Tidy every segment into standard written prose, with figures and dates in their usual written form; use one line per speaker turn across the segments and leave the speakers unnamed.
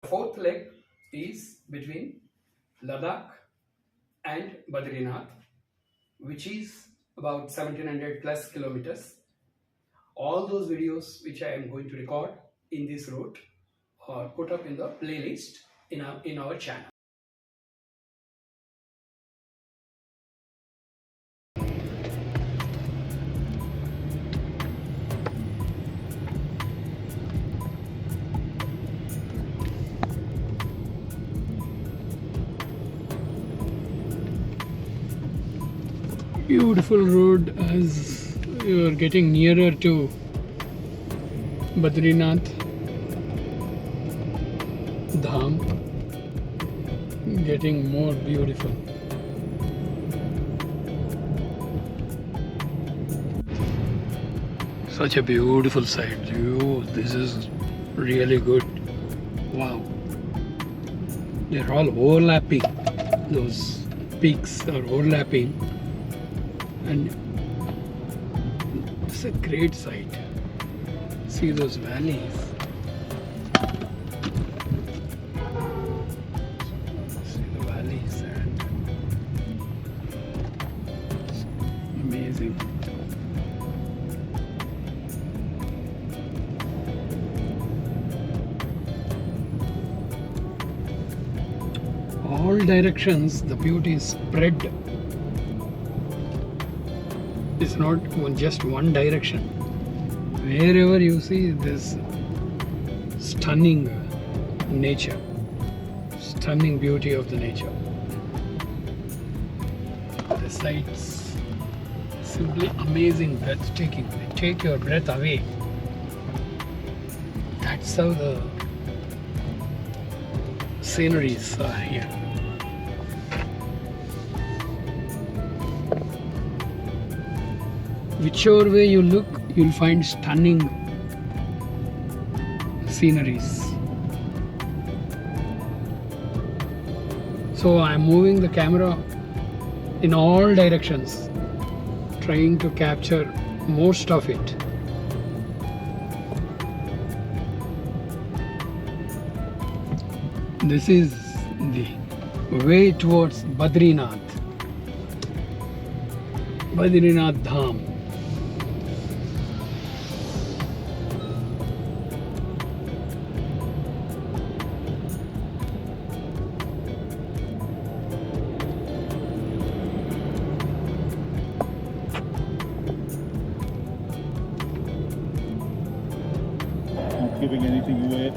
Fourth leg is between Ladakh and Badrinath, which is about 1700 plus kilometers. All those videos which I am going to record in this route are put up in the playlist in our channel. Beautiful road as you are getting nearer to Badrinath Dham, getting more beautiful. Such a beautiful sight. This is really good. Wow. They're all overlapping. Those peaks are overlapping. And it's a great sight. See those valleys. See the valleys and it's amazing. All directions the beauty is spread. It's not just one direction. Wherever you see this stunning nature, stunning beauty of the nature. The sights simply amazing, breathtaking. They take your breath away. That's how the sceneries are here. Whichever way you look, you'll find stunning sceneries. So I'm moving the camera in all directions, trying to capture most of it. This is the way towards Badrinath Dham.
Not giving anything away.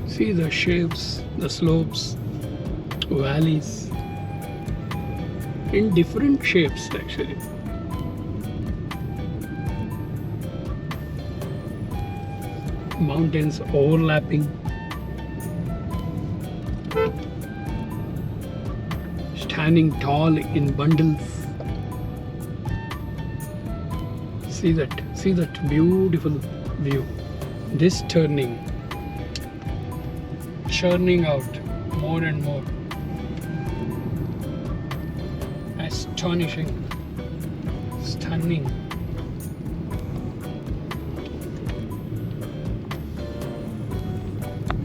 See the shapes, the slopes, valleys in different shapes actually. Mountains overlapping, standing tall in bundles. See that beautiful view. This churning out more and more. Astonishing, stunning.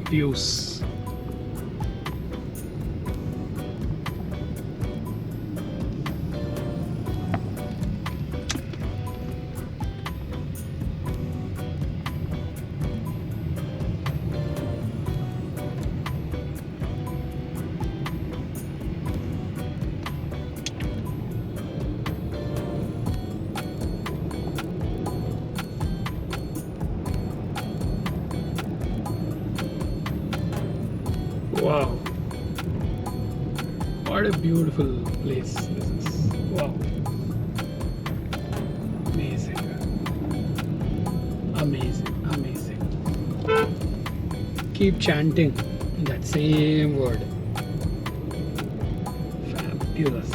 Views. Wow, what a beautiful place this is. Wow, amazing. Keep chanting that same word. Fabulous.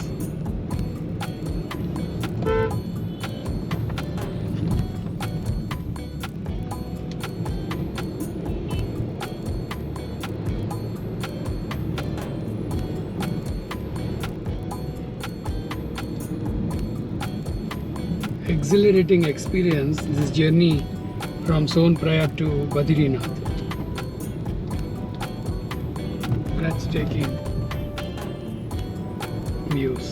exhilarating experience, this journey from Sonprayag to Badrinath. Breathtaking views.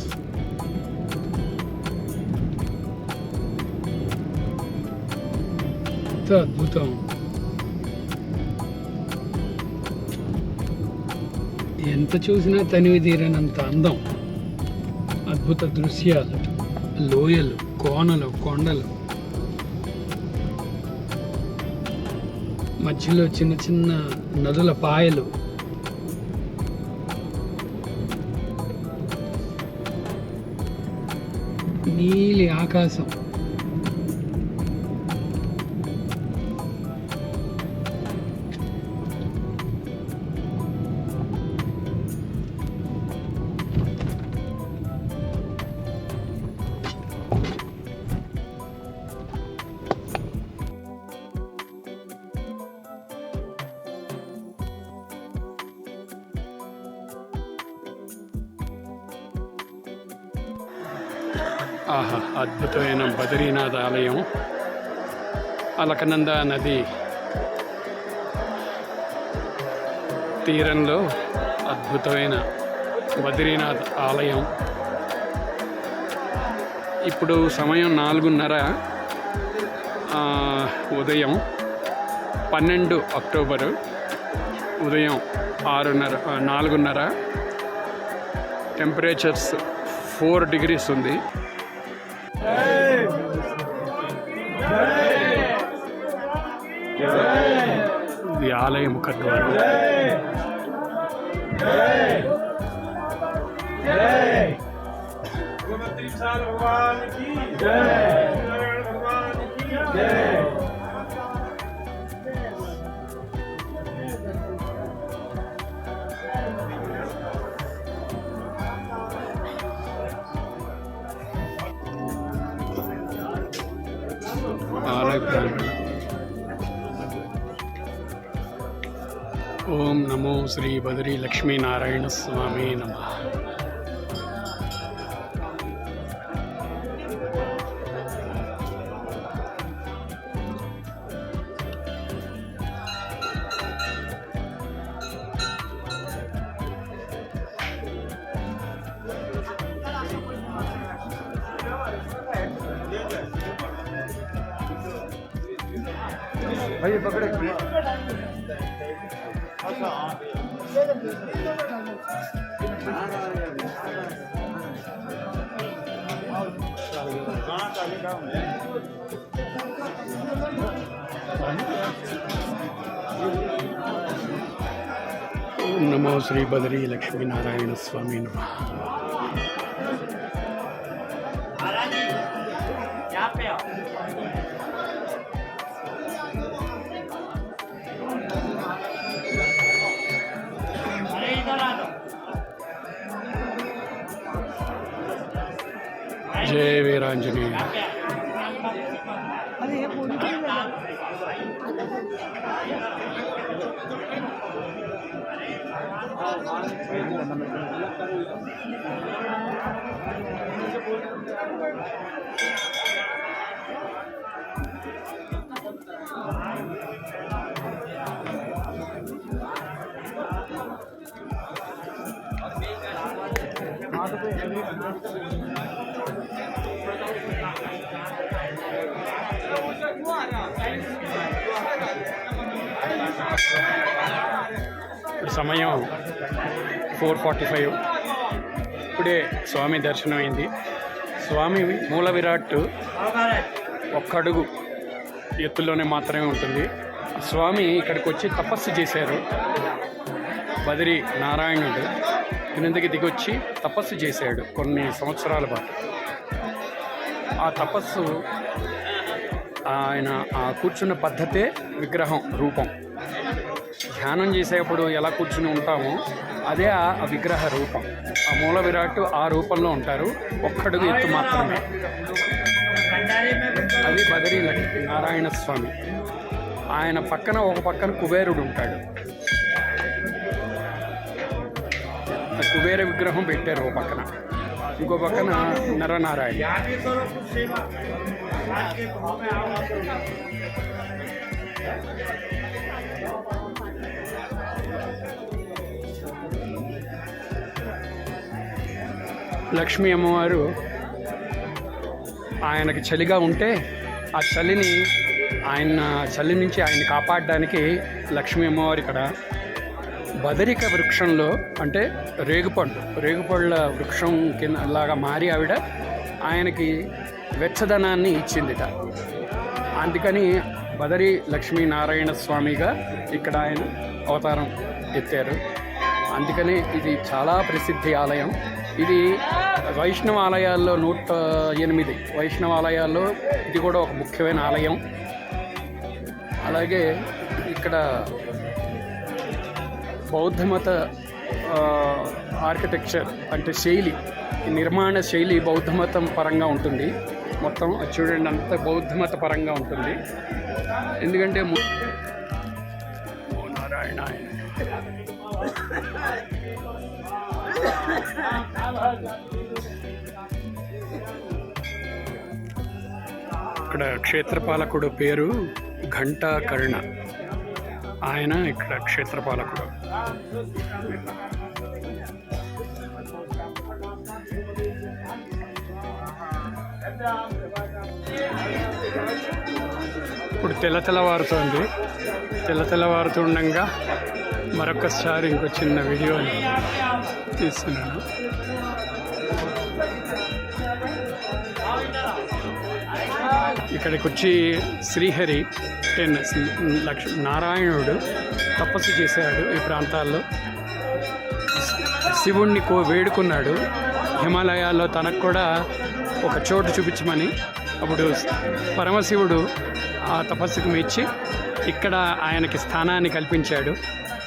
ఎంత అద్భుతం. ఎంత చూసినా తనివి తీరనంత అందం, అద్భుత దృశ్యాలు, లోయలు, కోనలు, కొండలు, మధ్యలో చిన్న చిన్న నదుల పాయలు, నీలి ఆకాశం, ఆహా, అద్భుతమైన బద్రీనాథ్ ఆలయం. అలకనంద నది తీరంలో అద్భుతమైన బద్రీనాథ్ ఆలయం. ఇప్పుడు సమయం 4:30 ఉదయం 12 అక్టోబరు ఉదయం 4:30. టెంపరేచర్స్ 4 degrees ఉంది. ఇది ఆలయ ముఖద్వారం. ఆలయ ప్రాంగణం. ఓం నమో శ్రీ బద్రీ లక్ష్మీనారాయణ స్వామి నమః.
भाई पकड़े
ఓం నమో శ్రీ బద్రీ లక్ష్మీనారాయణ స్వామి నమః. జయ వీరాంజనేయ. సమయం 4:45. ఇప్పుడే స్వామి దర్శనం అయింది. స్వామి మూల విరాట్ ఒక్కడుగు ఎత్తులోనే మాత్రమే ఉంటుంది. స్వామి ఇక్కడికి వచ్చి తపస్సు చేశారు. బద్రీ నారాయణుడు కిందకి దిగొచ్చి తపస్సు చేశాడు కొన్ని సంవత్సరాల పాటు. ఆ తపస్సు ఆయన కూర్చున్న పద్ధతే విగ్రహం రూపం. ధ్యానం చేసేప్పుడు ఎలా కూర్చుని ఉంటామో అదే ఆ విగ్రహ రూపం. ఆ మూల విరాట్ ఆ రూపంలో ఉంటారు. ఒక్కడుగు ఎత్తు మాత్రమే. అది బద్రీ నారాయణ స్వామి. ఆయన పక్కన ఒక పక్కన కుబేరుడు ఉంటాడు. కుబేర విగ్రహం పెట్టారు ఓ పక్కన. ఇంకో పక్కన నరనారాయణ. లక్ష్మీ అమ్మవారు ఆయనకి చలిగా ఉంటే ఆ చలిని చలి నుంచి ఆయన్ని కాపాడడానికి లక్ష్మీ అమ్మవారు ఇక్కడ బదరిక వృక్షంలో, అంటే రేగుపళ్ళ వృక్షం కింద లాగా మారి ఆవిడ ఆయనకి వెచ్చదనాన్ని ఇచ్చిందిట. అందుకని బదరి లక్ష్మీనారాయణ స్వామిగా ఇక్కడ ఆయన అవతారం ఎత్తారు. అందుకని ఇది చాలా ప్రసిద్ధి ఆలయం. ఇది వైష్ణవ ఆలయాల్లో 108 వైష్ణవ ఆలయాల్లో ఇది కూడా ఒక ముఖ్యమైన ఆలయం. అలాగే ఇక్కడ బౌద్ధమత ఆర్కిటెక్చర్ అంటే శైలి, నిర్మాణ శైలి బౌద్ధమతం పరంగా ఉంటుంది. మొత్తం చూడండి, అంత బౌద్ధమత పరంగా ఉంటుంది. ఎందుకంటే నారాయణ ఇక్కడ క్షేత్రపాలకుడు పేరు ఘంటాకర్ణ. ఆయన ఇక్కడ క్షేత్రపాలకుడు. ఇప్పుడు తెల్లవారుతుండగా మరొకసారి ఇంకో చిన్న వీడియోని తీస్తున్నాను. ఇక్కడికి వచ్చి శ్రీహరి నారాయణుడు తపస్సు చేశాడు. ఈ ప్రాంతాల్లో శివుణ్ణి వేడుకున్నాడు హిమాలయాల్లో తనకు కూడా ఒక చోటు చూపించమని. అప్పుడు పరమశివుడు ఆ తపస్సుకు మెచ్చి ఇక్కడ ఆయనకి స్థానాన్ని కల్పించాడు.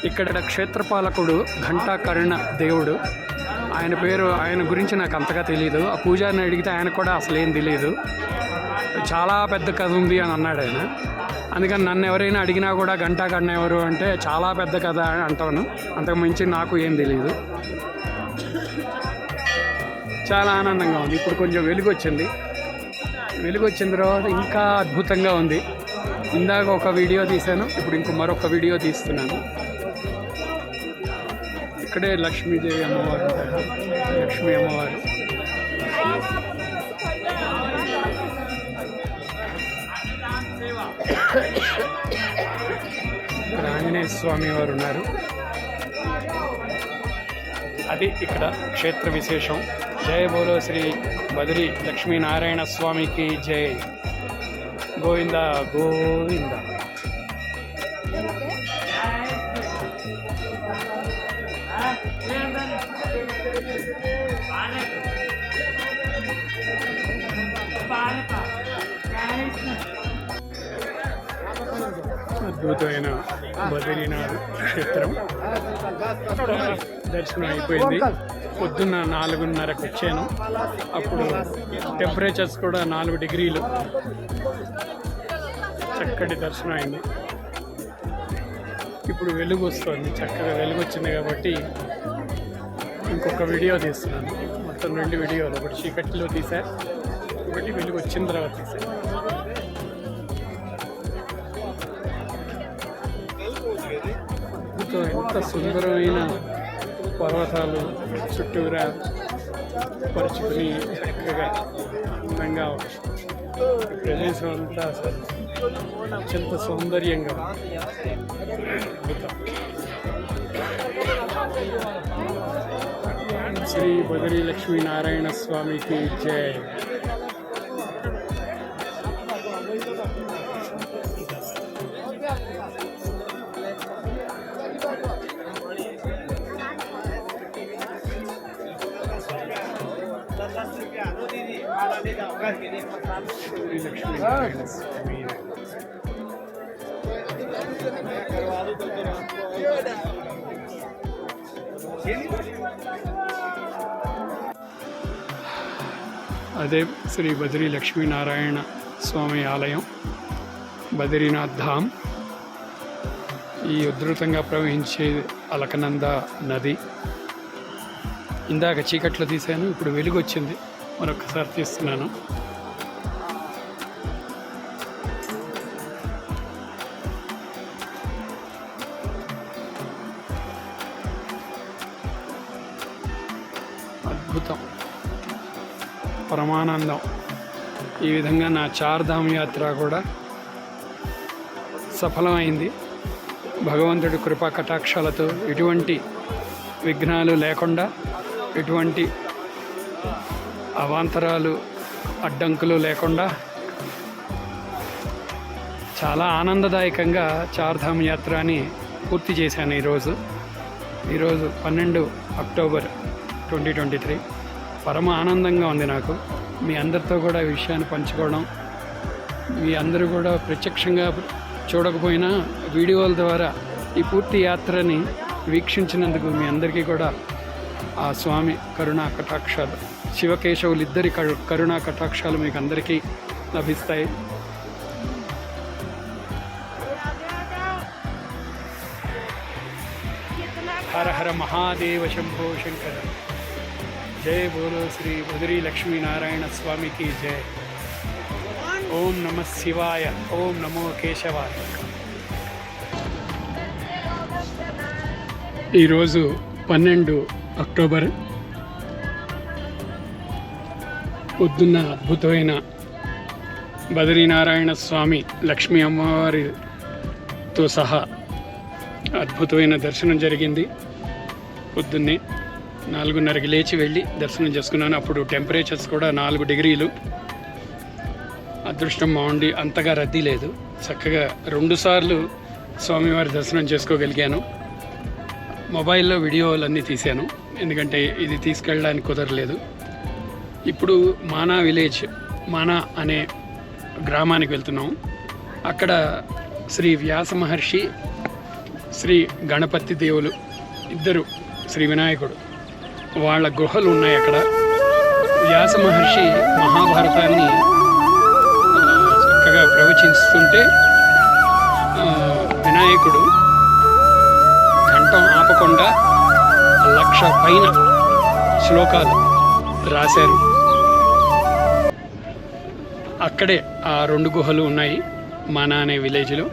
ఇక్కడ క్షేత్రపాలకుడు ఘంటాకర్ణ దేవుడు. ఆయన గురించి నాకు అంతగా తెలియదు. ఆ పూజారిని అడిగితే ఆయన కూడా అసలేం తెలియదు. చాలా పెద్ద కథ ఉంది అని అన్నాడు ఆయన. అందుకని నన్ను ఎవరైనా అడిగినా కూడా ఘంటాకర్ణ ఎవరు అంటే చాలా పెద్ద కథ అని అంటాను. అంతకు మించి నాకు ఏం తెలియదు. చాలా ఆనందంగా ఉంది. ఇప్పుడు కొంచెం వెలుగు వచ్చిన తర్వాత ఇంకా అద్భుతంగా ఉంది. ఇందాక ఒక వీడియో తీశాను, ఇప్పుడు మరొక వీడియో తీస్తున్నాను. ఇక్కడే లక్ష్మీదేవి అమ్మవారు, లక్ష్మీ అమ్మవారు. ఆంజనేయ స్వామి వారు ఉన్నారు. అది ఇక్కడ క్షేత్ర విశేషం. జయ బోలో శ్రీ బదరి లక్ష్మీనారాయణ స్వామికి జై. గోవింద గోవింద. అద్భుతమైన బద్రీనాథ్ క్షేత్రం దర్శనం అయిపోయింది. పొద్దున్న 4:30కు వచ్చాను. అప్పుడు టెంపరేచర్స్ కూడా 4 డిగ్రీలు. చక్కటి దర్శనం అయింది. ఇప్పుడు వెలుగు వస్తుంది, చక్కగా వెలుగు వచ్చింది కాబట్టి ఇంకొక వీడియో తీస్తున్నాను. మొత్తం 2 వీడియోలు, ఒకటి చీకట్లో తీసా, ఒకటి వెలుగు వచ్చిన తర్వాత తీసా. ఎంత సుందరమైన పర్వతాలు చుట్టూరా పరుచుకుని చక్కగా అందంగా ప్రదేశం అంతా అత్యంత సౌందర్యంగా శ్రీ బదరి లక్ష్మీనారాయణ స్వామికి జై. అదే శ్రీ బదరి లక్ష్మీనారాయణ స్వామి ఆలయం, బద్రీనాథ్ ధామ్. ఈ ఉధృతంగా ప్రవహించే అలకనంద నది ఇందాక చీకట్లో తీసాను, ఇప్పుడు వెలుగు వచ్చింది, మరొకసారి తీస్తున్నాను. అద్భుతం, పరమానందం. ఈ విధంగా నా చార్ధామ్ యాత్ర కూడా సఫలమైంది. భగవంతుడి కృపా కటాక్షాలతో ఎటువంటి విఘ్నాలు లేకుండా, ఎటువంటి అవాంతరాలు అడ్డంకులు లేకుండా చాలా ఆనందదాయకంగా చార్ధామ్ యాత్రని పూర్తి చేశాను. ఈరోజు 12 అక్టోబర్ 2023. పరమ ఆనందంగా ఉంది నాకు. మీ అందరితో కూడా ఈ విషయాన్ని పంచుకోవడం, మీ అందరూ కూడా ప్రత్యక్షంగా చూడకపోయినా వీడియోల ద్వారా ఈ పూర్తి యాత్రని వీక్షించినందుకు మీ అందరికీ కూడా ఆ స్వామి కరుణా కటాక్షాలు, శివకేశవులిద్దరి కరుణా కటాక్షాలు మీకు అందరికీ లభిస్తాయి. హర హర మహాదేవ శంభో శంకర. జయ బోలో శ్రీ బద్రీ లక్ష్మీ నారాయణ స్వామికి జయ. ఓం నమ శివాయ, ఓం నమో కేశవాయ. ఈరోజు 12 అక్టోబర్ పొద్దున్న అద్భుతమైన బద్రీనారాయణ స్వామి లక్ష్మీ అమ్మవారితో సహా అద్భుతమైన దర్శనం జరిగింది. పొద్దున్నే 4:30కి లేచి వెళ్ళి దర్శనం చేసుకున్నాను. అప్పుడు టెంపరేచర్స్ కూడా 4 డిగ్రీలు. అదృష్టం బాగుండి అంతగా రద్దీ లేదు. చక్కగా 2 సార్లు స్వామివారి దర్శనం చేసుకోగలిగాను. మొబైల్లో వీడియోలన్నీ తీశాను, ఎందుకంటే ఇది తీసుకెళ్ళడానికి కుదరలేదు. ఇప్పుడు మానా విలేజ్, మానా అనే గ్రామానికి వెళ్తున్నాం. అక్కడ శ్రీ వ్యాస మహర్షి, శ్రీ గణపతి దేవులు ఇద్దరు, శ్రీ వినాయకుడు, వాళ్ళ గుహలు ఉన్నాయి అక్కడ. వ్యాస మహర్షి మహాభారతాన్ని చక్కగా ప్రవచిస్తుంటే వినాయకుడు కంఠం ఆపకుండా 1,00,000 పైన శ్లోకాలు రాశారు. అక్కడే ఆ 2 గుహలు ఉన్నాయి మానా అనే విలేజ్లో.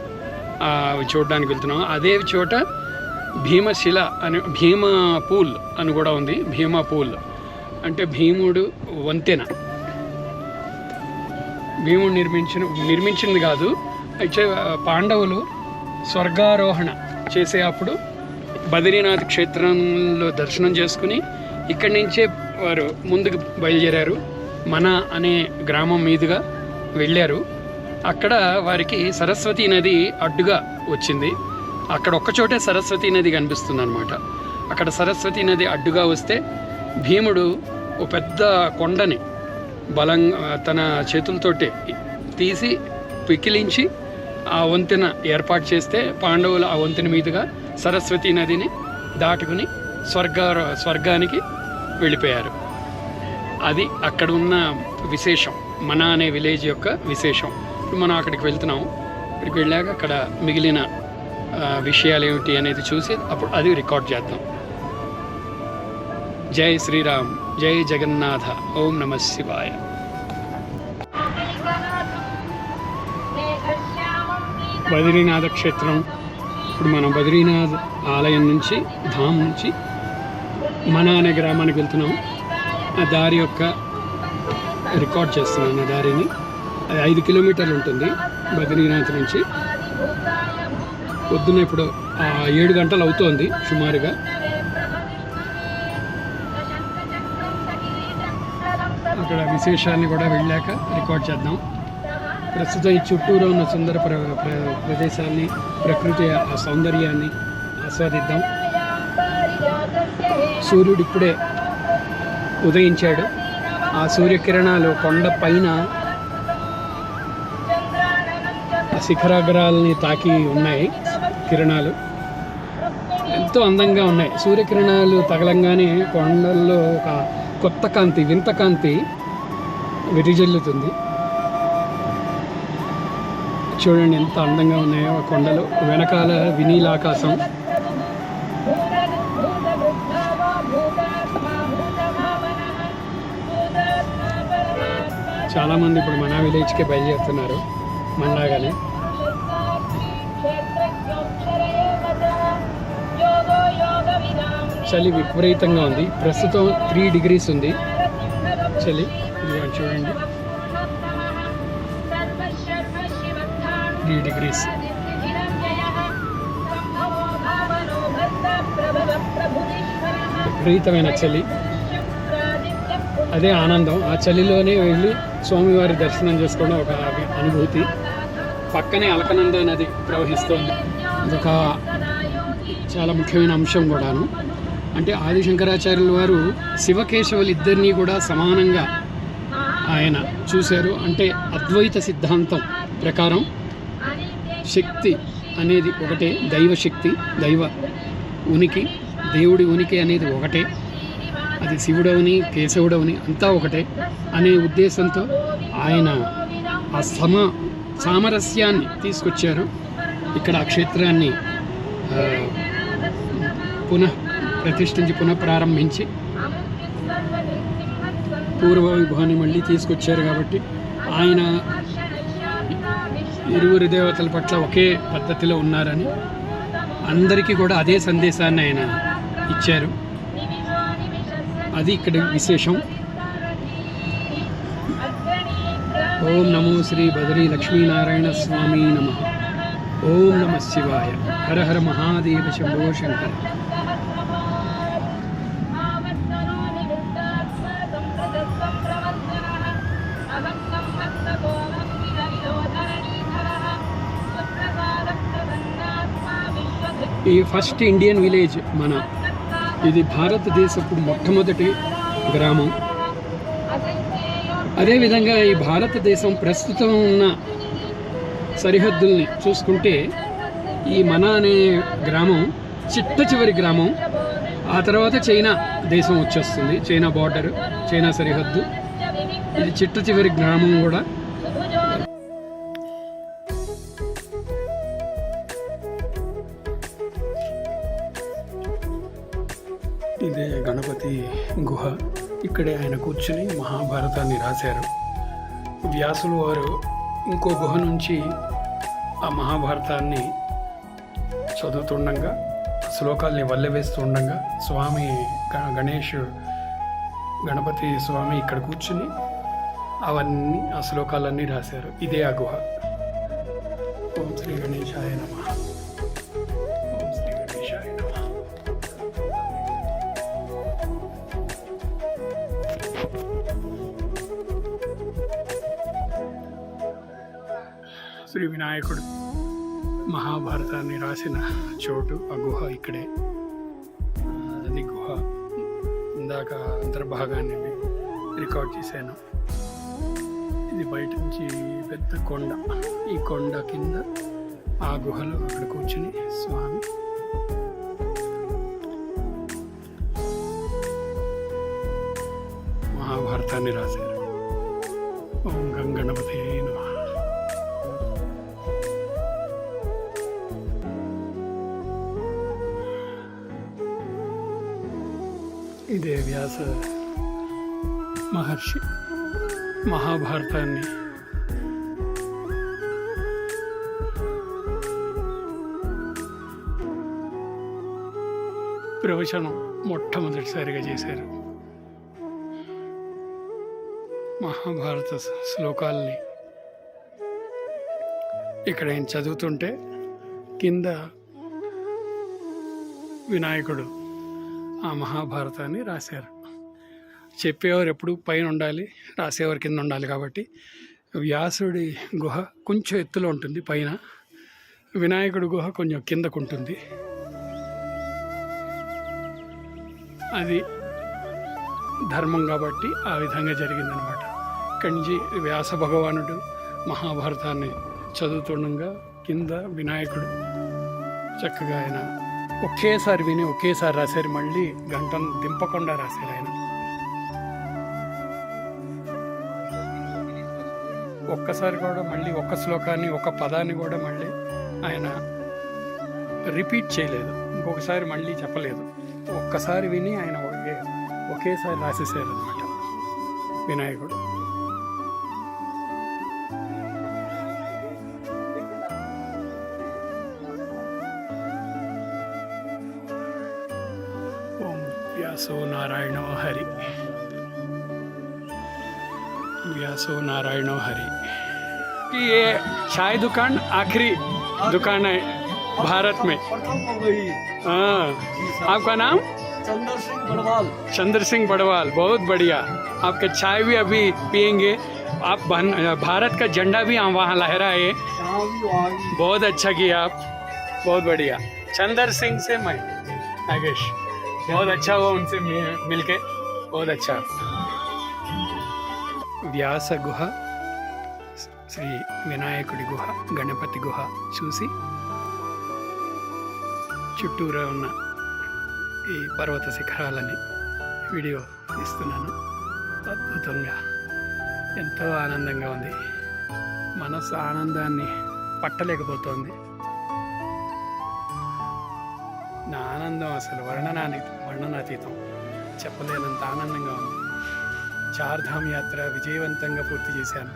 అవి చూడడానికి వెళ్తున్నాం. అదే చోట భీమశిల అని, భీమా పూల్ అని కూడా ఉంది. భీమా పూల్ అంటే భీముడు వంతెన. భీముడు నిర్మించింది కాదు. అయితే పాండవులు స్వర్గారోహణ చేసే అప్పుడు బద్రీనాథ్ క్షేత్రంలో దర్శనం చేసుకుని ఇక్కడి నుంచే వారు ముందుకు బయలుదేరారు. మనా అనే గ్రామం మీదుగా వెళ్ళారు. అక్కడ వారికి సరస్వతీ నది అడ్డుగా వచ్చింది. అక్కడ ఒక్కచోటే సరస్వతీ నది కనిపిస్తుంది అనమాట. అక్కడ సరస్వతీ నది అడ్డుగా వస్తే భీముడు ఒక పెద్ద కొండని బలంగా తన చేతులతోటే తీసి పికిలించి ఆ వంతెన ఏర్పాటు చేస్తే పాండవులు ఆ వంతెన మీదుగా సరస్వతీ నదిని దాటుకుని స్వర్గానికి వెళ్ళిపోయారు. అది అక్కడ ఉన్న విశేషం, మనా అనే విలేజ్ యొక్క విశేషం. మనం అక్కడికి వెళ్తున్నాం. అక్కడికి వెళ్ళాక అక్కడ మిగిలిన విషయాలు ఏమిటి అనేది చూసి అప్పుడు అది రికార్డ్ చేద్దాం. జై శ్రీరామ్, జై జగన్నాథ, ఓం నమ శివాయ. బద్రీనాథ క్షేత్రం. ఇప్పుడు మనం బద్రీనాథ్ ఆలయం నుంచి, ధామ్ నుంచి మనా అనే గ్రామానికి వెళ్తున్నాం. ఆ దారి యొక్క రికార్డ్ చేస్తున్నాను. ఆ దారిని, అది 5 కిలోమీటర్లు ఉంటుంది బద్రీనాథ్ నుంచి. పొద్దున్న ఇప్పుడు 7 గంటలు అవుతోంది సుమారుగా. అక్కడ విశేషాన్ని కూడా వెళ్ళాక రికార్డ్ చేద్దాం. ప్రస్తుతం ఈ చుట్టూరు ఉన్న సుందర ప్రదేశాన్ని, ప్రకృతి ఆ సౌందర్యాన్ని ఆస్వాదిద్దాం. సూర్యుడు ఇప్పుడే ఉదయించాడు. ఆ సూర్యకిరణాలు కొండ పైన శిఖరాగ్రాలని తాకి ఉన్నాయి. కిరణాలు ఎంతో అందంగా ఉన్నాయి. సూర్యకిరణాలు తగలంగానే కొండల్లో ఒక కొత్త కాంతి, వింత కాంతి విరిజల్లుతుంది. చూడండి ఎంత అందంగా ఉన్నాయో ఆ కొండలు. వెనకాల వినీలాకాశం. చాలామంది ఇప్పుడు మన విలేజ్కే బయలుదేరుతున్నారు మనలాగానే. చలి విపరీతంగా ఉంది. ప్రస్తుతం 3 degrees ఉంది చలి. ఇది చూడండి 3 degrees. విపరీతమైన చలి. అదే ఆనందం. ఆ చలిలోనే వెళ్ళి స్వామివారి దర్శనం చేసుకోవడం ఒక అనుభూతి. పక్కనే అలకనంద నది ప్రవహిస్తోంది. ఇదొక చాలా ముఖ్యమైన అంశం కూడాను. అంటే ఆదిశంకరాచార్యుల వారు శివకేశవులు ఇద్దరినీ కూడా సమానంగా ఆయన చూశారు. అంటే అద్వైత సిద్ధాంతం ప్రకారం శక్తి అనేది ఒకటే, దైవశక్తి, దైవ ఉనికి, దేవుడి ఉనికి అనేది ఒకటే. అది శివుడవని కేశవుడవని అంతా ఒకటే అనే ఉద్దేశంతో ఆయన ఆ సామరస్యాన్ని తీసుకొచ్చారు. ఇక్కడ ఆ క్షేత్రాన్ని పునఃప్రారంభించి పూర్వ వైభవాన్ని మళ్ళీ తీసుకొచ్చారు. కాబట్టి ఆయన ఇరువురు దేవతల పట్ల ఒకే పద్ధతిలో ఉన్నారని అందరికీ కూడా అదే సందేశాన్ని ఆయన ఇచ్చారు. అది ఇక్కడ విశేషం. ఓం నమో శ్రీ బదరీ లక్ష్మీనారాయణ స్వామి నమః. ఓం నమః శివాయ. హర హర మహాదేవ శంభో శంకర. ఈ ఫస్ట్ ఇండియన్ విలేజ్ ఇది భారతదేశపు మొట్టమొదటి గ్రామం. అదేవిధంగా ఈ భారతదేశం ప్రస్తుతం ఉన్న సరిహద్దుల్ని చూసుకుంటే ఈ మన అనే గ్రామం చిట్ట చివరి గ్రామం. ఆ తర్వాత చైనా దేశం వచ్చేస్తుంది, చైనా బార్డర్, చైనా సరిహద్దు. ఇది చిట్ట చివరి గ్రామం కూడా. ఇదే గణపతి గుహ. ఇక్కడే ఆయన కూర్చుని మహాభారతాన్ని రాశారు. వ్యాసులు వారు ఇంకో గుహ నుంచి ఆ మహాభారతాన్ని చదువుతుండగా, శ్లోకాల్ని వల్లెవేస్తూ ఉండగా స్వామి గణపతి స్వామి ఇక్కడ కూర్చుని అవన్నీ ఆ శ్లోకాలన్నీ రాశారు. ఇదే ఆ గుహ. ఓం శ్రీ గణేశాయ నమః. ఓం శ్రీ గణేశాయ నమః. శ్రీ వినాయకుడు మహాభారతాన్ని రాసిన చోటు ఆ గుహ ఇక్కడే. అది గుహ. ఇందాక అంతర్భాగాన్ని రికార్డ్ చేశాను. ఇది బయట నుంచి పెద్ద కొండ. ఈ కొండ కింద ఆ గుహలో అక్కడ కూర్చుని స్వామి మహాభారతాన్ని రాశారు. ఓం గణపతే నమః. ఇదే వ్యాస మహర్షి మహాభారతాన్ని ప్రవచనం మొట్టమొదటిసారిగా చేశారు. మహాభారత శ్లోకాల్ని ఇక్కడ ఆయన చదువుతుంటే కింద వినాయకుడు ఆ మహాభారతాన్ని రాశారు. చెప్పేవారు ఎప్పుడు పైన ఉండాలి, రాసేవారు కింద ఉండాలి. కాబట్టి వ్యాసుడి గుహ కొంచెం ఎత్తులో ఉంటుంది పైన, వినాయకుడి గుహ కొంచెం కిందకు ఉంటుంది. అది ధర్మం కాబట్టి ఆ విధంగా జరిగిందనమాట. ఇక్కడి నుంచి వ్యాస భగవానుడు మహాభారతాన్ని చదువుతుండగా కింద వినాయకుడు చక్కగా ఆయన ఒకేసారి విని ఒకేసారి రాశారు. మళ్ళీ గంటను దింపకుండా రాశారు ఆయన. ఒక్కసారి కూడా మళ్ళీ ఒక్క శ్లోకాన్ని, ఒక పదాన్ని కూడా మళ్ళీ ఆయన రిపీట్ చేయలేదు. ఇంకొకసారి మళ్ళీ చెప్పలేదు. ఒక్కసారి విని ఆయన ఒకేసారి రాసేసారు అనమాట వినాయకుడు. व्यासो नारायणो हरि, व्यासो नारायणो हरि। ये चाय दुकान आखिरी दुकान है भारत में। हाँ, आपका नाम?
चंद्र सिंह बड़वाल।
चंद्र सिंह बड़वाल, बहुत बढ़िया। आपके चाय भी अभी पियेंगे। आप भारत का झंडा भी वहाँ लहराए, बहुत अच्छा किया आप, बहुत बढ़िया। चंद्र सिंह से मैं नागेश, बहुत अच्छा हुआ उनसे मिलके, बहुत अच्छा। व्यास गुह, శ్రీ వినాయకుడి గుహ, గణపతి గుహ చూసి చుట్టూరా ఉన్న ఈ పర్వత శిఖరాలని వీడియో తీస్తున్నాను. అద్భుతంగా, ఎంతో ఆనందంగా ఉంది. మనసు ఆనందాన్ని పట్టలేకపోతోంది. నా ఆనందం అసలు వర్ణనాతీతం, చెప్పలేనంత ఆనందంగా ఉంది. చార్ధామ్ యాత్ర విజయవంతంగా పూర్తి చేశాను.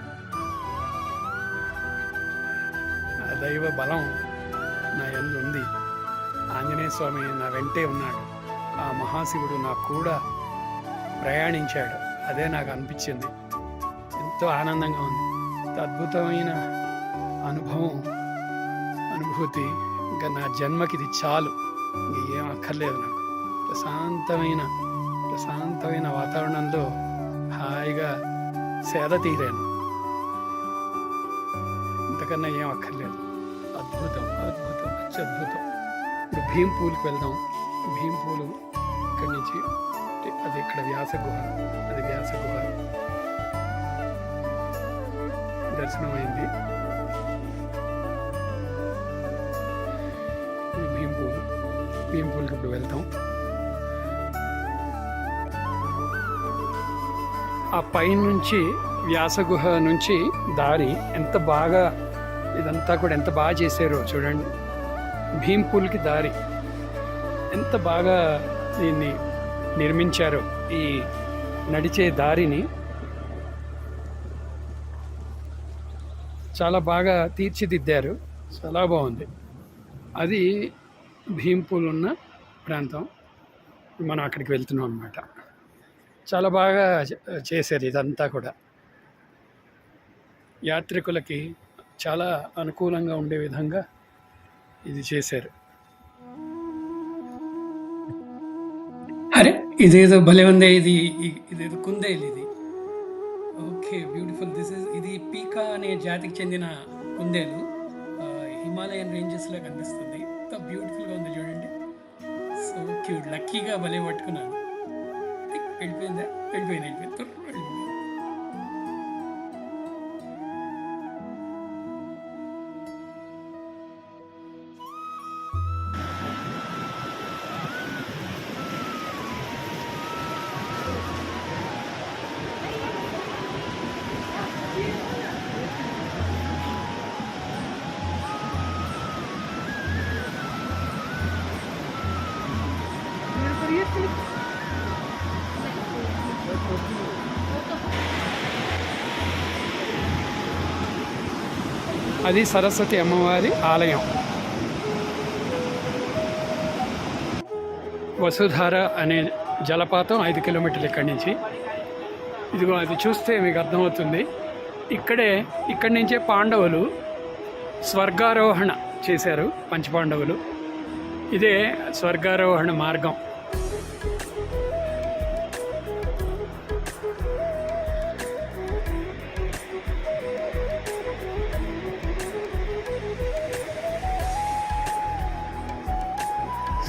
దైవ బలం నా యందు ఉంది. ఆంజనేయ స్వామి నా వెంటే ఉన్నాడు. ఆ మహాశివుడు నాకు కూడా ప్రయాణించాడు. అదే నాకు అనిపించింది. ఎంతో ఆనందంగా ఉంది. ఇంత అద్భుతమైన అనుభూతి ఇంకా నా జన్మకి ఇది చాలు. ఇంకేం అక్కర్లేదు నాకు. ప్రశాంతమైన వాతావరణంలో హాయిగా సేద తీరాను. ఇంతకన్నా ఏం అక్కర్లేదు. అద్భుతం, అత్యద్భుతం. ఇప్పుడు భీంపూల్కి వెళ్దాం. భీంపూలు ఇక్కడి నుంచి, అది ఇక్కడ వ్యాస గుహ, అది వ్యాస గుహ దర్శనం అయింది. భీంపూల్కి ఇప్పుడు వెళ్తాం. ఆ పైనుంచి వ్యాసగుహ నుంచి దారి ఎంత బాగా, ఇదంతా కూడా ఎంత బాగా చేశారో చూడండి. భీంపూల్కి దారి ఎంత బాగా దీన్ని నిర్మించారో, ఈ నడిచే దారిని చాలా బాగా తీర్చిదిద్దారు. చాలా బాగుంది. అది భీంపూల్ ఉన్న ప్రాంతం. మనం అక్కడికి వెళ్తున్నాం అన్నమాట. చాలా బాగా చేశారు ఇదంతా కూడా. యాత్రికులకి చాలా అనుకూలంగా ఉండే విధంగా ఇది చేశారు. అరే, ఇదేదో భలే ఉందే. ఇదేదో కుందేలు ఇది. Okay, beautiful. ఇది పీకా అనే జాతికి చెందిన కుందేలు. హిమాలయన్ రేంజెస్లో కనిపిస్తుంది. ఎంత బ్యూటిఫుల్గా ఉంది చూడండి. So cute. లక్కీగా భలే పట్టుకున్నాను. వెళ్ళిపోయింది. అది సరస్వతి అమ్మవారి ఆలయం. వసుధార అనే జలపాతం 5 కిలోమీటర్లు ఇక్కడి నుంచి. ఇదిగో అది చూస్తే మీకు అర్థమవుతుంది. ఇక్కడి నుంచే పాండవులు స్వర్గారోహణ చేశారు, పంచపాండవులు. ఇదే స్వర్గారోహణ మార్గం.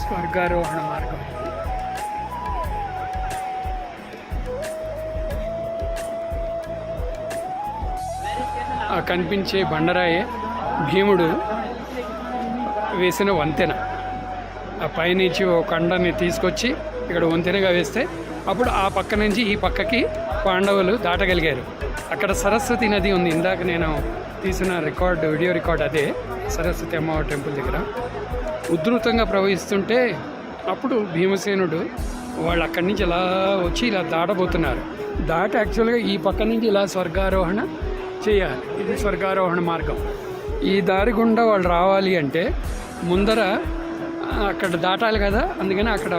స్వర్గారోహణ మార్గం. ఆ కనిపించే బండరాయే భీముడు వేసిన వంతెన. ఆ పైనుంచి ఒక కొండని తీసుకొచ్చి ఇక్కడ వంతెనగా వేస్తే అప్పుడు ఆ పక్క నుంచి ఈ పక్కకి పాండవులు దాటగలిగారు. అక్కడ సరస్వతి నది ఉంది. ఇందాక నేను తీసిన వీడియో రికార్డ్ అదే. సరస్వతి అమ్మవారి టెంపుల్ దగ్గర ఉధృతంగా ప్రవహిస్తుంటే అప్పుడు భీమసేనుడు వాళ్ళు అక్కడి నుంచి ఇలా వచ్చి ఇలా దాటబోతున్నారు. యాక్చువల్గా ఈ పక్క నుంచి ఇలా స్వర్గారోహణ చేయాలి. ఇది స్వర్గారోహణ మార్గం. ఈ దారి గుండా వాళ్ళు రావాలి అంటే ముందర
అక్కడ దాటాలి కదా, అందుకని అక్కడ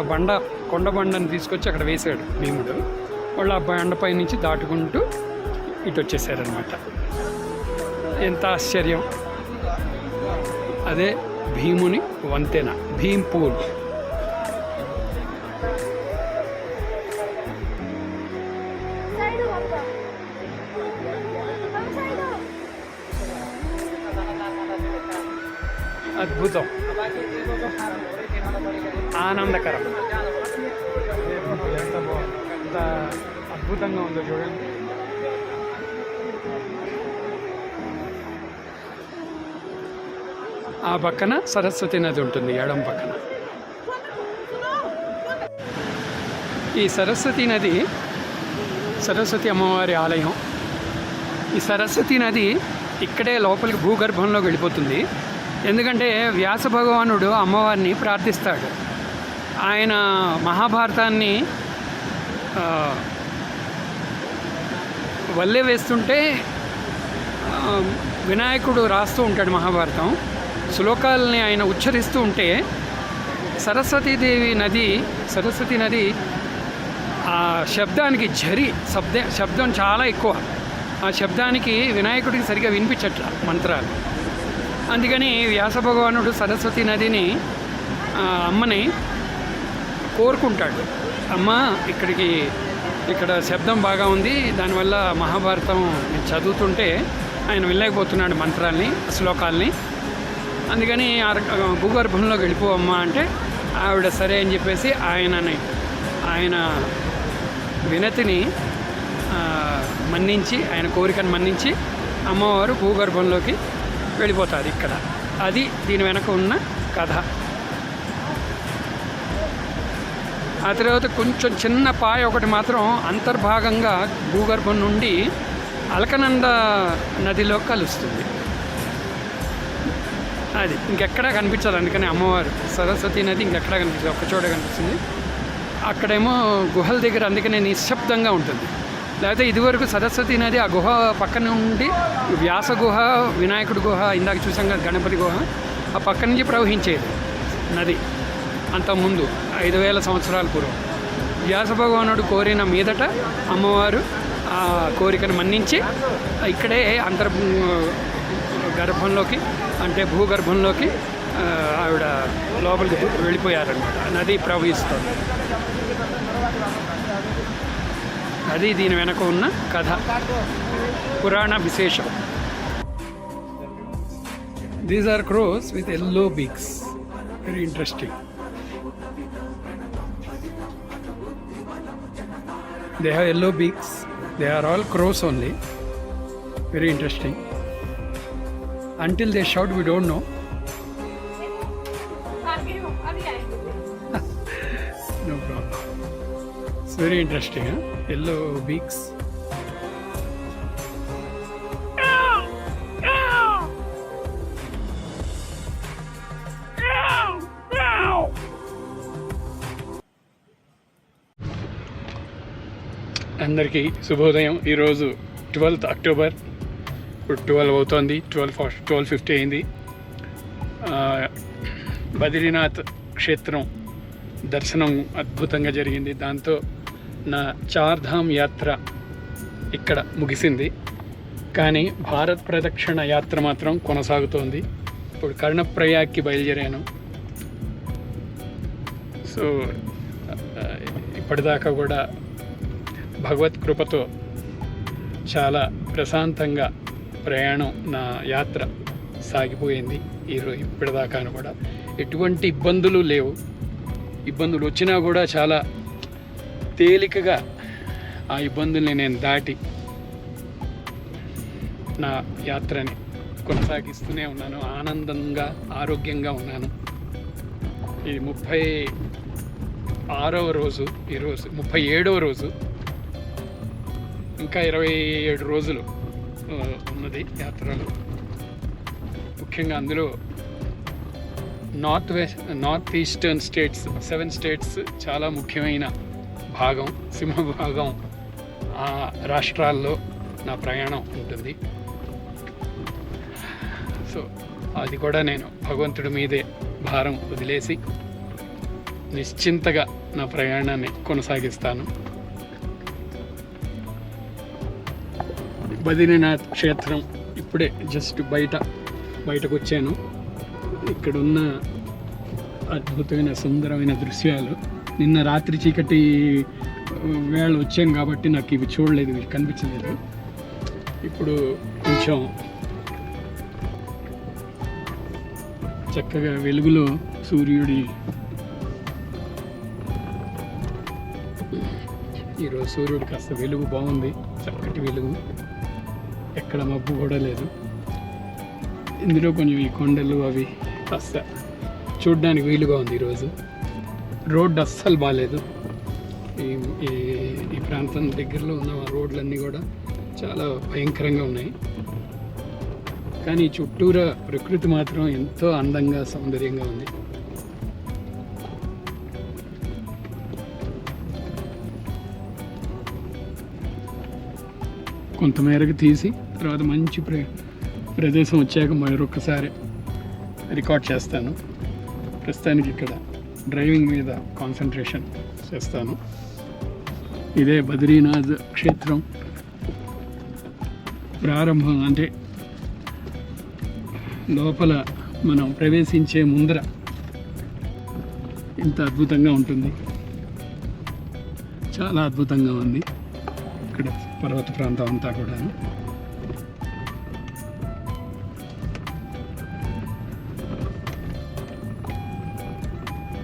కొండ బండని తీసుకొచ్చి అక్కడ వేశాడు భీముడు. వాళ్ళు ఆ బండపై నుంచి దాటుకుంటూ ఇటు వచ్చేసారనమాట. ఎంత ఆశ్చర్యం! అదే భీముని వంతెన, భీమ్ పూల్. అద్భుతం, ఆనందకరం. ఎంత అద్భుతంగా ఉందో చూడండి. ఆ పక్కన సరస్వతి నది ఉంటుంది, ఎడం పక్కన. ఈ సరస్వతి నది సరస్వతి అమ్మవారి ఆలయం. ఈ సరస్వతి నది ఇక్కడే లోపలికి భూగర్భంలోకి వెళ్ళిపోతుంది. ఎందుకంటే వ్యాస భగవానుడు అమ్మవారిని ప్రార్థిస్తాడు. ఆయన మహాభారతాన్ని వల్లే వేస్తుంటే వినాయకుడు రాస్తూ ఉంటాడు మహాభారతం. శ్లోకాలని ఆయన ఉచ్చరిస్తూ ఉంటే సరస్వతి నది ఆ శబ్దానికి శబ్దం చాలా ఎక్కువ. ఆ శబ్దానికి వినాయకుడికి సరిగా వినిపించట్ల మంత్రాలు. అందుకని వ్యాస భగవానుడు సరస్వతి నదిని అమ్మని కోరుకుంటాడు. అమ్మ, ఇక్కడ శబ్దం బాగా ఉంది, దానివల్ల మహాభారతం చదువుతుంటే ఆయన వినలేకపోతున్నాడు మంత్రాల్ని, శ్లోకాల్ని. అందుకని భూగర్భంలోకి వెళ్ళిపో అమ్మ అంటే ఆవిడ సరే అని చెప్పేసి ఆయన వినతిని మన్నించి, ఆయన కోరికను మన్నించి అమ్మవారు భూగర్భంలోకి వెళ్ళిపోతారు ఇక్కడ. అది దీని వెనక ఉన్న కథ. ఆ తర్వాత కొంచెం చిన్న పాయ ఒకటి మాత్రం అంతర్భాగంగా భూగర్భం నుండి అలకనంద నదిలో కలుస్తుంది. అది ఇంకెక్కడా కనిపించదు. అందుకని అమ్మవారు సరస్వతి నది ఇంకెక్కడా కనిపించదు, ఒక్కచోట కనిపిస్తుంది. అక్కడేమో గుహల దగ్గర, అందుకనే నిశ్శబ్దంగా ఉంటుంది. లేకపోతే ఇదివరకు సరస్వతి నది ఆ గుహ పక్కన ఉండి వ్యాస గుహ, వినాయకుడి గుహ, ఇందాక చూసాం కదా గణపతి గుహ, ఆ పక్క నుంచి ప్రవహించేది నది. అంతకుముందు 5000 సంవత్సరాల పూర్వం వ్యాస భగవానుడు కోరిన మీదట అమ్మవారు ఆ కోరికను మన్నించి ఇక్కడే గర్భంలోకి, అంటే భూగర్భంలోకి ఆవిడ లోపలికి వెళ్ళిపోయారనమాట. నది ప్రవహిస్తుంది. అది దీని వెనక ఉన్న కథ, పురాణ విశేషం. These are crows with yellow beaks. Very interesting. They have yellow beaks. They are all crows only. Very interesting. Until they shout, we don't know. No problem. It's very interesting, huh? Yellow beaks. అందరికీ శుభోదయం. ఈరోజు 12th October. ఇప్పుడు 12 అవుతోంది, 12:50 అయింది. బద్రీనాథ్ క్షేత్రం దర్శనం అద్భుతంగా జరిగింది. దాంతో నా చార్ధామ్ యాత్ర ఇక్కడ ముగిసింది. కానీ భారత్ ప్రదక్షిణ యాత్ర మాత్రం కొనసాగుతోంది. ఇప్పుడు కర్ణప్రయాగ్కి బయలుదేరాను. సో ఇప్పటిదాకా కూడా భగవత్ కృపతో చాలా ప్రశాంతంగా ప్రయాణం, నా యాత్ర సాగిపోయింది. ఈరోజు ఇప్పటిదాకాను కూడా ఎటువంటి ఇబ్బందులు లేవు. ఇబ్బందులు వచ్చినా కూడా చాలా తేలికగా ఆ ఇబ్బందుల్ని నేను దాటి నా యాత్రని కొనసాగిస్తూనే ఉన్నాను. ఆనందంగా, ఆరోగ్యంగా ఉన్నాను. ఇది 36వ రోజు, ఈరోజు 37వ రోజు. ఇంకా 27 రోజులు ఉన్నది యాత్రలో. ముఖ్యంగా అందులో నార్త్ ఈస్టర్న్ స్టేట్స్, 7 స్టేట్స్ చాలా ముఖ్యమైన భాగం, సింహభాగం. ఆ రాష్ట్రాల్లో నా ప్రయాణం ఉంటుంది. సో అది కూడా నేను భగవంతుడి మీదే భారం వదిలేసి నిశ్చింతగా నా ప్రయాణాన్ని కొనసాగిస్తాను. బద్రీనాథ్ క్షేత్రం ఇప్పుడే జస్ట్ బయటకు వచ్చాను. ఇక్కడున్న అద్భుతమైన సుందరమైన దృశ్యాలు, నిన్న రాత్రి చీకటి వేళ వచ్చాను కాబట్టి నాకు ఇవి చూడలేదు, ఇవి కనిపించలేదు. ఇప్పుడు కొంచెం చక్కగా వెలుగులో ఈరోజు సూర్యుడు కాస్త వెలుగు బాగుంది, చక్కటి వెలుగు, ఎక్కడ మబ్బు కూడా లేదు. ఇందులో కొంచెం ఈ కొండలు అవి కాస్త చూడ్డానికి వీలుగా ఉంది. ఈరోజు రోడ్డు అస్సలు బాగాలేదు. ఈ ప్రాంతం దగ్గరలో ఉన్న రోడ్లన్నీ కూడా చాలా భయంకరంగా ఉన్నాయి. కానీ చుట్టూరా ప్రకృతి మాత్రం ఎంతో అందంగా సౌందర్యంగా ఉంది. కొంతమేరకు తీసి తర్వాత మంచి ప్రదేశం వచ్చాక మరొకసారి రికార్డ్ చేస్తాను. ప్రస్తుతానికి ఇక్కడ డ్రైవింగ్ మీద కాన్సన్ట్రేషన్ చేస్తాను. ఇదే బద్రీనాథ్ క్షేత్రం ప్రారంభం, అంటే లోపల మనం ప్రవేశించే ముందర ఇంత అద్భుతంగా ఉంటుంది. చాలా అద్భుతంగా ఉంది ఇక్కడ పర్వత ప్రాంతం అంతా కూడా.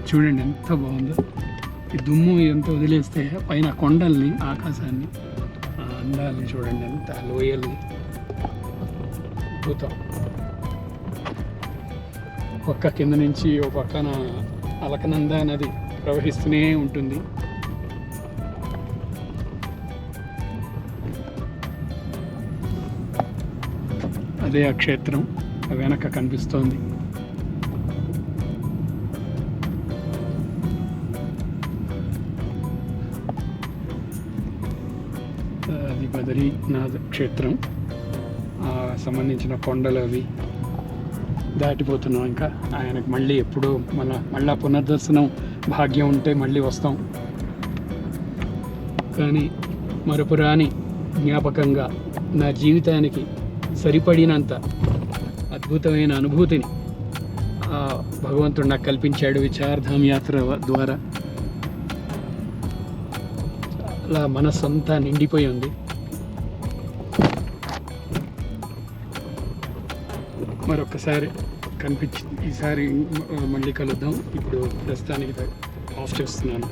చూడండి ఎంత బాగుందో. ఈ దుమ్ము ఎంత వదిలేస్తే పైన కొండల్ని, ఆకాశాన్ని, ఆ అందాలని చూడండి, ఎంత లోయల్ని, అద్భుతం. ఒక్క కింద నుంచి ఒక పక్కన అలకనంద నది ప్రవహిస్తూనే ఉంటుంది. అదే ఆ క్షేత్రం వెనక కనిపిస్తోంది. అది బద్రీనాథ్ క్షేత్రం. సంబంధించిన కొండలు అవి దాటిపోతున్నాం. ఇంకా ఆయనకు మళ్ళీ ఎప్పుడో మళ్ళా పునర్దర్శనం భాగ్యం ఉంటే మళ్ళీ వస్తాం. కానీ మరపురాని జ్ఞాపకంగా నా జీవితానికి సరిపడినంత అద్భుతమైన అనుభూతిని భగవంతుడు నాకు కల్పించాడు ఈ చార్ధామ్ యాత్ర ద్వారా. అలా మనస్సంతా నిండిపోయి ఉంది. మరొకసారి ఈసారి మళ్ళీ కలుద్దాం. ఇప్పుడు ప్రస్తుతానికి ఆఫ్ చేస్తున్నాను.